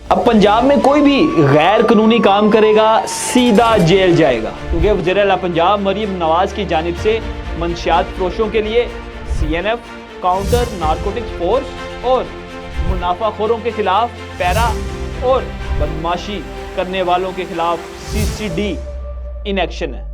अब पंजाब में कोई भी गैर कानूनी काम करेगा सीधा जेल जाएगा, क्योंकि वज़ीर आला पंजाब मरीम नवाज की जानिब से मंशियात फरोशों के लिए CNF काउंटर नारकोटिक्स फोर्स और मुनाफाखोरों के खिलाफ पैरा और बदमाशी करने वालों के खिलाफ CCD इन एक्शन है।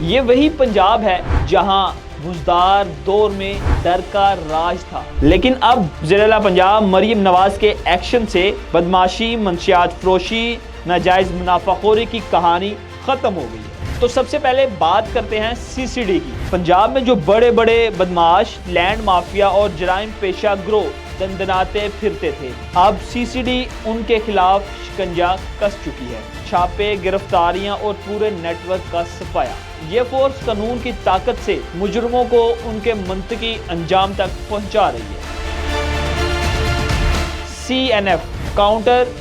ये वही पंजाब है जहां बुज़दार दौर में डर का राज था, लेकिन अब वज़ीर आला पंजाब मरीम नवाज के एक्शन से बदमाशी, मंशियात फरोशी, नाजायज़ मुनाफाखोरी की कहानी ख़त्म हो गई है। तो सबसे पहले बात करते हैं CCD की। पंजाब में जो बड़े बड़े बदमाश, लैंड माफिया और जराइम पेशा ग्रोह दंदनाते फिरते थे, अब CCD उनके खिलाफ शिकंजा कस चुकी है। छापे, गिरफ्तारियां और पूरे नेटवर्क का सफाया। ये फोर्स कानून की ताकत से मुजरमों को उनके मंतकी अंजाम तक पहुंचा रही है। CNF काउंटर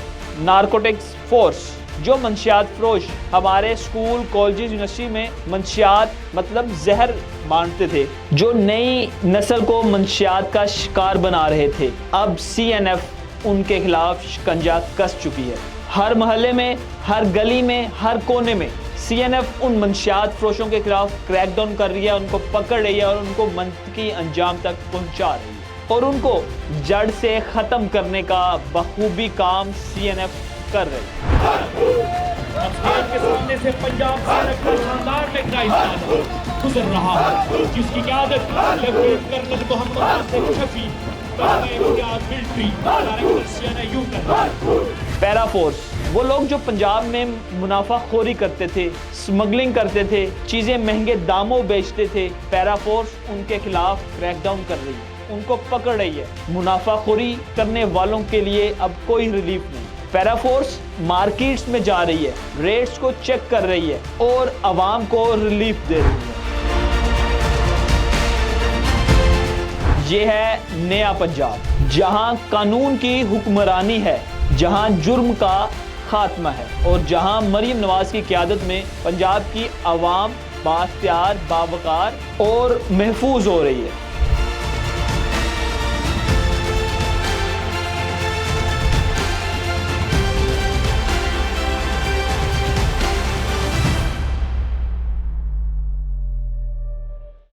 नारकोटिक्स फोर्स, जो मंशियात फरोश हमारे स्कूल, कॉलेज, यूनिवर्सिटी में मंशियात मतलब जहर बांटते थे, जो नई नस्ल को मंशियात का शिकार बना रहे थे, अब CNF उनके खिलाफ शिकंजा कस चुकी है। हर मोहल्ले में, हर गली में, हर कोने में CNF उन मंशियात फरोशों के खिलाफ क्रैकडाउन कर रही है, उनको पकड़ रही है और उनको मंतकी अंजाम तक पहुंचा रही है और उनको जड़ से खत्म करने का बखूबी काम CNF कर रही है। के सामने से पंजाब CNF का शानदार मैच गुजर रहा है, जिसकी क़यादत lieutenant colonel Mohammad Asif Shafi, military director CNIU para force, वो लोग जो पंजाब में मुनाफाखोरी करते थे, स्मगलिंग करते थे, चीज़ें महंगे दामों बेचते थे, पैरा फोर्स उनके खिलाफ क्रैकडाउन कर रही है, उनको पकड़ रही है। मुनाफाखोरी करने वालों के लिए अब कोई रिलीफ नहीं। पैरा फोर्स मार्केट्स में जा रही है, रेट्स को चेक कर रही है और आवाम को रिलीफ दे रही है। ये है नया पंजाब, जहां कानून की हुक्मरानी है, जहां जुर्म का खात्मा है और जहां मरीम नवाज की क़यादत में पंजाब की आवाम बाख्तियार, बावकार और महफूज हो रही है।